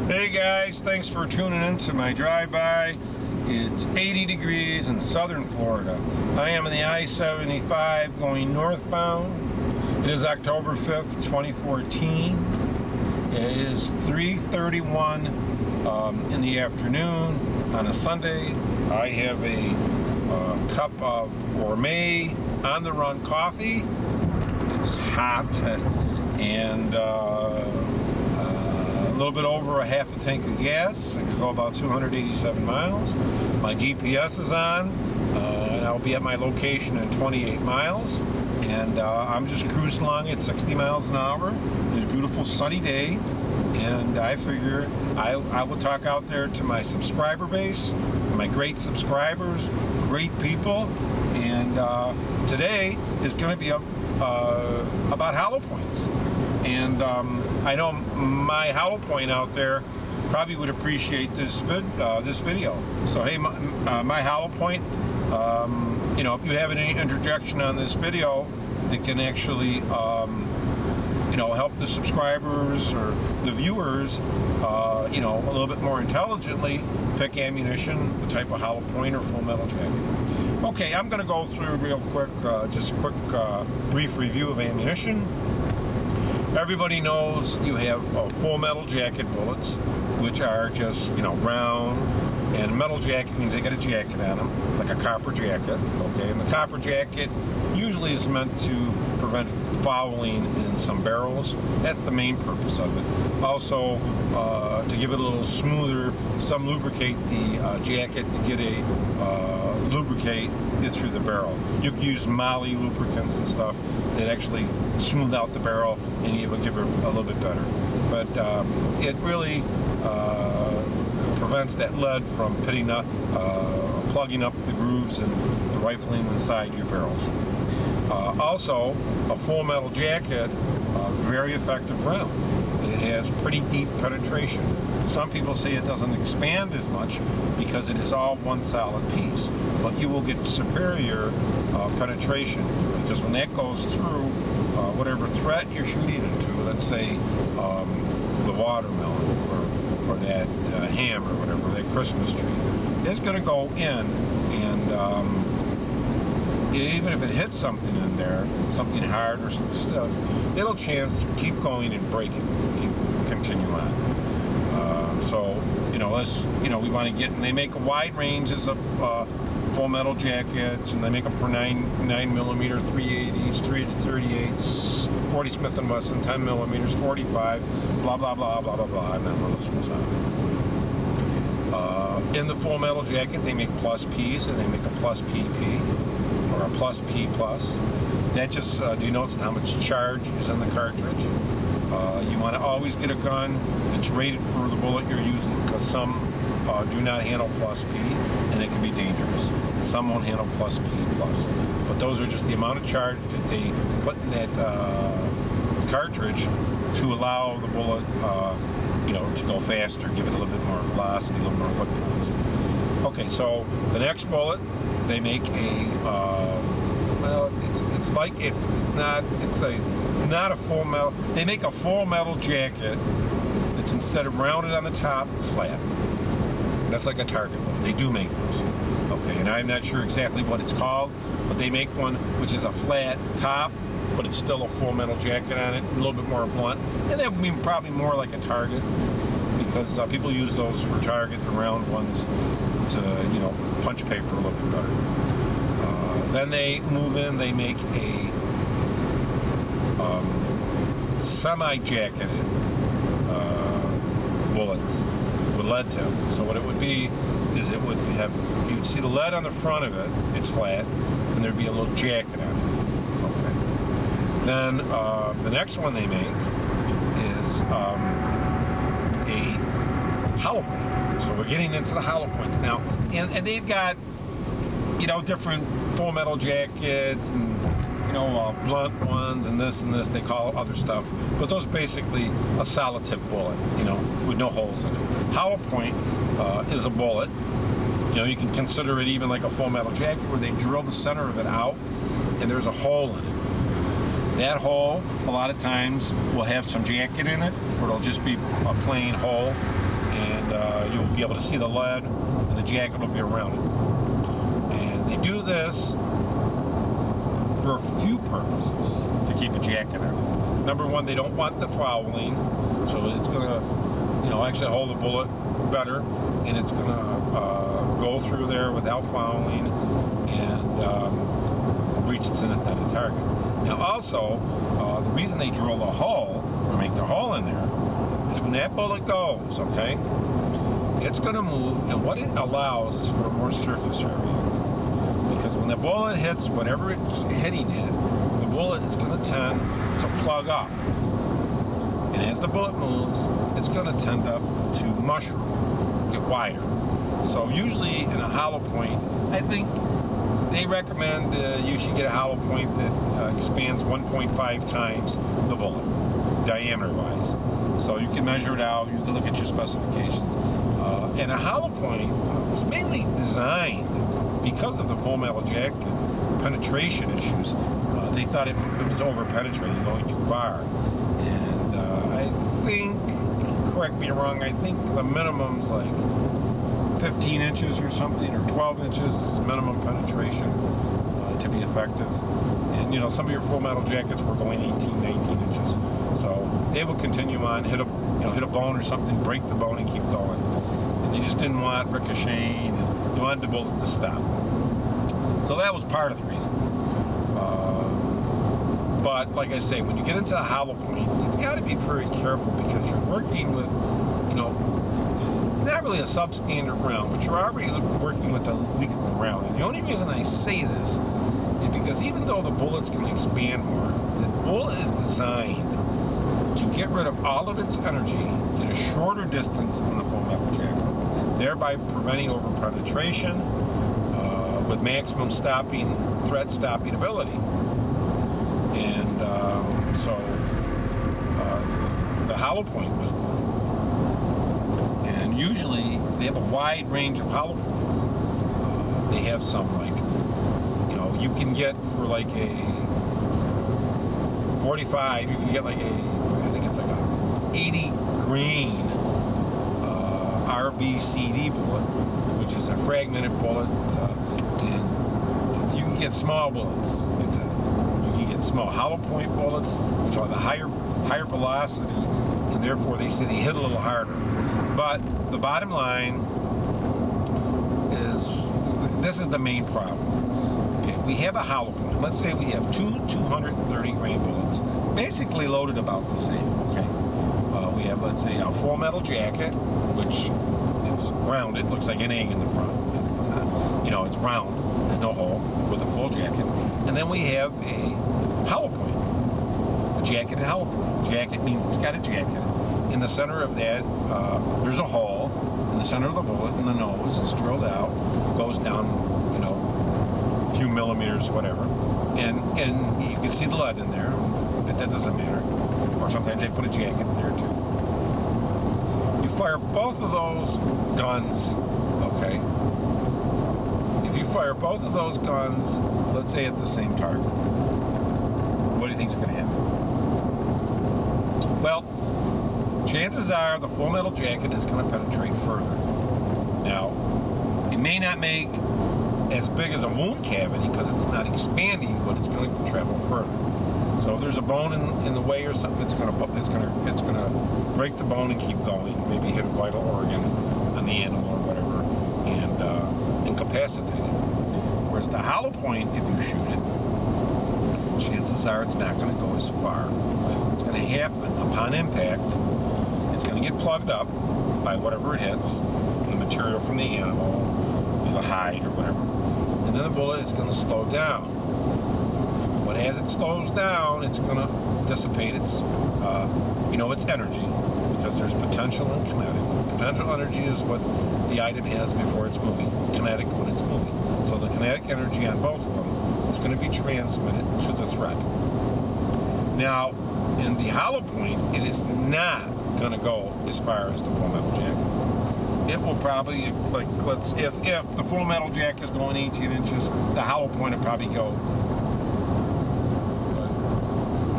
Hey guys, thanks for tuning in to my drive-by. It's 80 degrees in southern Florida. I am on the I-75 going northbound. It is October 5th, 2014. It is 3:31 in the afternoon on a Sunday. I have a cup of gourmet on-the-run coffee. It's hot and a little bit over a half a tank of gas. I could go about 287 miles. My GPS is on, and I'll be at my location in 28 miles. And I'm just cruising along at 60 miles an hour. It's a beautiful sunny day, and I figure I will talk out there to my subscriber base, my great subscribers, great people. And today is going to be about hollow points. And I know my hollow point out there probably would appreciate this video. So hey, my hollow point, you know, if you have any interjection on this video that can actually, you know, help the subscribers or the viewers, you know, a little bit more intelligently pick ammunition, the type of hollow point or full metal jacket. Okay, I'm going to go through real quick, just a quick brief review of ammunition. Everybody knows you have full metal jacket bullets, which are just, you know, round, and metal jacket means they got a jacket on them, like a copper jacket, okay? And the copper jacket usually is meant to prevent fouling in some barrels. That's the main purpose of it. Also, to give it a little smoother, some lubricate the jacket to get a lubricate it through the barrel. You can use Molly lubricants and stuff that actually smooth out the barrel and even give it a little bit better. But it really prevents that lead from pitting up, plugging up the grooves and the rifling inside your barrels. Also, a full metal jacket, very effective round. It has pretty deep penetration. Some people say it doesn't expand as much because it is all one solid piece, but you will get superior penetration because when that goes through whatever threat you're shooting into, let's say the watermelon or that ham or whatever, that Christmas tree, it's going to go in, and even if it hits something in there, something hard or some stuff, it'll chance keep going and break it and continue on. So, you know, we want to get, and they make wide ranges of full metal jackets, and they make them for 9mm, 380s, 338s, 40 Smith & Wesson, 10mm, 45, blah, blah, blah, blah, blah, blah, and then the list goes on. In the full metal jacket, they make plus Ps, and they make a plus PP, or a plus P plus. That just denotes how much charge is in the cartridge. You want to always get a gun that's rated for the bullet you're using, because some do not handle plus P, and it can be dangerous. And some won't handle plus P plus. But those are just the amount of charge that they put in that cartridge to allow the bullet, you know, to go faster, give it a little bit more velocity, a little more foot-pounds. Okay, so the next bullet, they make a well, it's not a full metal. They make a full metal jacket that's, instead of rounded on the top, flat. That's like a target one. They do make those. Okay, and I'm not sure exactly what it's called, but they make one which is a flat top, but it's still a full metal jacket on it, a little bit more blunt, and that would be probably more like a target, because people use those for target, the round ones, to, you know, punch paper a little bit better. Then they move in, they make a semi-jacketed bullets with lead tip. So what it would be is it would have, you'd see the lead on the front of it, it's flat, and thered be a little jacket on it. Okay. Then the next one they make is a hollow point. So we're getting into the hollow points now, and they've got, you know, different full metal jackets and, you know, blunt ones and this, they call other stuff, but those basically a solid tip bullet, you know, with no holes in it. Hollow point is a bullet, you know, you can consider it even like a full metal jacket where they drill the center of it out and there's a hole in it. That hole, a lot of times, will have some jacket in it, or it'll just be a plain hole, and you'll be able to see the lead, and the jacket will be around it. And they do this for a few purposes to keep a jacket on it. Number one, they don't want the fouling, so it's going to, actually hold the bullet better, and it's going to go through there without fouling and reach its intended target. Now, also, the reason they drill the hole or make the hole in there is when that bullet goes, okay, it's going to move, and what it allows is for more surface area. Because when the bullet hits whatever it's hitting at, the bullet is going to tend to plug up. And as the bullet moves, it's going to tend up to mushroom, get wider. So usually in a hollow point, I think they recommend you should get a hollow point that expands 1.5 times the bullet, diameter-wise. So you can measure it out, you can look at your specifications. And a hollow point was mainly designed because of the full metal jacket penetration issues. They thought it was over-penetrating, going too far. And I think, correct me wrong, I think the minimum's like 15 inches or something, or 12 inches minimum penetration to be effective. And some of your full metal jackets were going 18, 19 inches. So they would continue on, hit a bone or something, break the bone and keep going. And they just didn't want ricocheting, and they wanted the bullet to stop. So that was part of the reason. But like I say, when you get into a hollow point, you've got to be very careful because you're working with, it's not really a substandard round, but you're already working with a weaker round. And the only reason I say this is because even though the bullet's going to expand more, the bullet is designed to get rid of all of its energy in a shorter distance than the full metal jacket, thereby preventing over-penetration with maximum threat stopping ability. And so the hollow point was one. And usually they have a wide range of hollow points. They have some you can get for like a 45, you can get like I think it's like a 80 grain RBCD bullet, which is a fragmented bullet, and you can get small bullets. You can get small hollow point bullets, which are the higher velocity, and therefore they say they hit a little harder. But the bottom line is, this is the main problem. Okay, we have a hollow point. Let's say we have two 230 grain bullets, basically loaded about the same. Okay, we have, let's say, a full metal jacket, which it's rounded, looks like an egg in the front. And, it's round. There's no hole with a full jacket. And then we have a hollow point, a jacketed hollow point. Jacket means it's got a jacket. In the center of that, there's a hole in the center of the bullet, in the nose. It's drilled out, goes down, a few millimeters, whatever. And you can see the lead in there, but that doesn't matter. Or sometimes they put a jacket in there too. You fire both of those guns, okay? If you fire both of those guns, let's say at the same target, what do you think is going to happen? Well, chances are the full metal jacket is going to penetrate further. Now, it may not make as big as a wound cavity because it's not expanding, but it's going to travel further. So if there's a bone in the way or something, it's going to break the bone and keep going. Maybe hit a vital organ on the animal or whatever, and incapacitate it. Whereas the hollow point, if you shoot it, chances are it's not going to go as far. What's going to happen upon impact, it's going to get plugged up by whatever it hits, the material from the animal, the hide or whatever, and then the bullet is going to slow down. But as it slows down, it's going to dissipate its energy, because there's potential and kinetic. Potential energy is what the item has before it's moving. Kinetic when it's moving. So the kinetic energy on both of them is going to be transmitted to the threat. Now, in the hollow point, it is not going to go as far as the full metal jacket. It will probably, if the full metal jacket is going 18 inches, the hollow point will probably go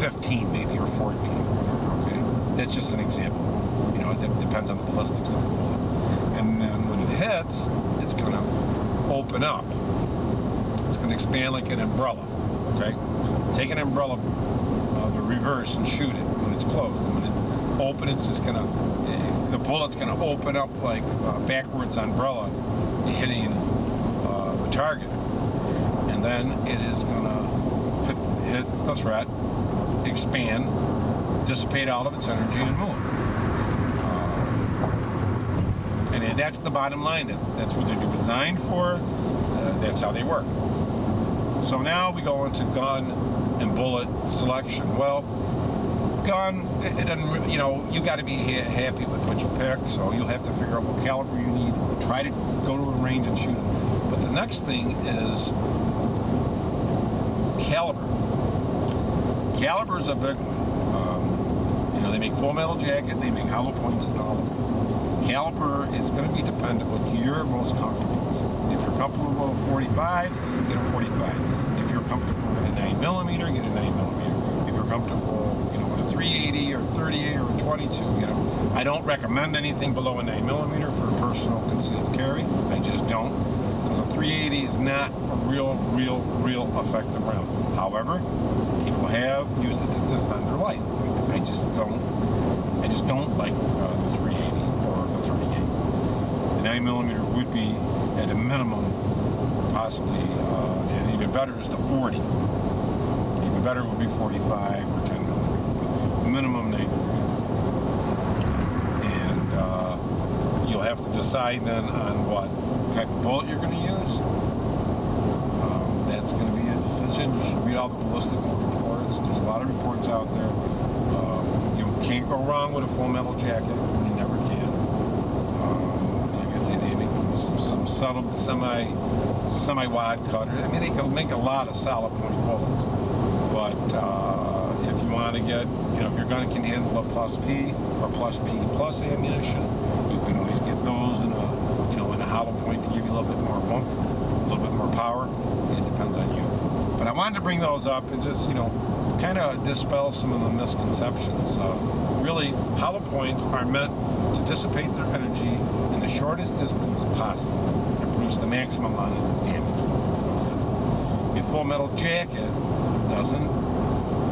15 maybe, or 14 or whatever, okay? That's just an example. You know, it depends on the ballistics of the bullet. And then when it hits, it's going to open up. It's going to expand like an umbrella, okay? Take an umbrella, the reverse, and shoot it when it's closed. When it's open, it's just going to, the bullet's going to open up like backwards umbrella, hitting the target. And then it is going to hit the threat, expand, dissipate all of its energy, and move. And that's the bottom line. That's what they're designed for. That's how they work. So now we go into gun and bullet selection. Well, gun, it doesn't, you know, you got to be happy with what you pick. So you'll have to figure out what caliber you need. Try to go to a range and shoot them. But the next thing is caliber. Caliber is a big one. You know, they make full metal jacket, they make hollow points and all of them. Caliber, it's going to be dependent what you're most comfortable with. If you're comfortable with a 45, get a 45. If you're comfortable with a 9mm, get a 9mm. If you're comfortable, you know, with a 380 or 38 or a 22, get them. I don't recommend anything below a 9mm for a personal concealed carry. I just don't, because a 380 is not a real effective round. However, people have used it to defend their life. I just don't like the 380 or the 38. The 9mm would be at a minimum, possibly, and even better is the 40. Even better would be 45 or 10mm, but minimum 9mm. And you'll have to decide then on what type of bullet you're going to use. That's going to be a decision. You should read all the ballistical reports. There's a lot of reports out there. You can't go wrong with a full metal jacket. You never can. You can see they make them with some subtle semi-wad cutter. I mean, they can make a lot of solid point bullets. But if you want to get, you know, if your gun can handle a plus P or plus P plus ammunition, you can always get those in a, you know, in a hollow point to give you a little bit more oomph, a little bit more power. It depends on you. But I wanted to bring those up and just, you know, kind of dispel some of the misconceptions. Really, hollow points are meant to dissipate their energy in the shortest distance possible and produce the maximum amount of damage. Okay. A full metal jacket doesn't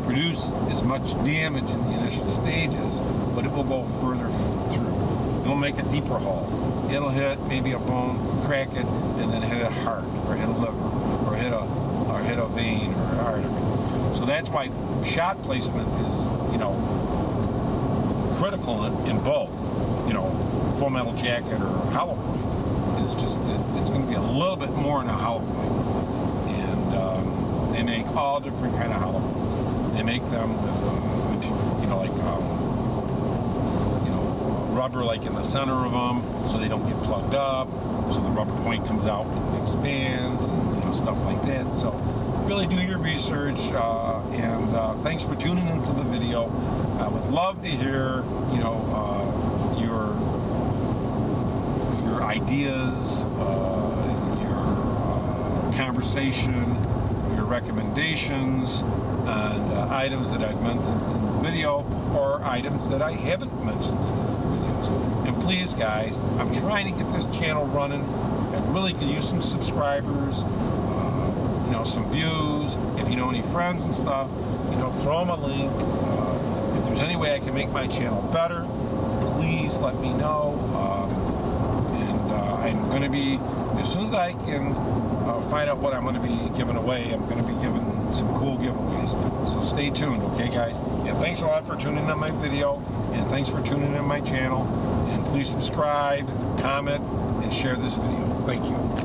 produce as much damage in the initial stages, but it will go further through. It'll make a deeper hole. It'll hit maybe a bone, crack it, and then hit a heart, or hit a liver, or hit a vein or an artery. So that's why shot placement is, you know, critical in both, you know, full metal jacket or hollow point. It's just that it's going to be a little bit more in a hollow point. And they make all different kind of hollow points. They make them with, you know, like, rubber like in the center of them, so they don't get plugged up, so the rubber point comes out and expands, and, you know, stuff like that. So really do your research, and thanks for tuning into the video. I would love to hear, you know, your ideas, your conversation, your recommendations on items that I've mentioned in the video, or items that I haven't mentioned in the videos. And please, guys, I'm trying to get this channel running. I really could use some subscribers, you know, some views. If you know any friends and stuff, you know, throw them a link. If there's any way I can make my channel better, please let me know. And I'm going to be, as soon as I can find out what I'm going to be giving away, I'm going to be giving some cool giveaways. So stay tuned, okay, guys? And thanks a lot for tuning in my video, and thanks for tuning in my channel. And please subscribe, comment, and share this video. Thank you.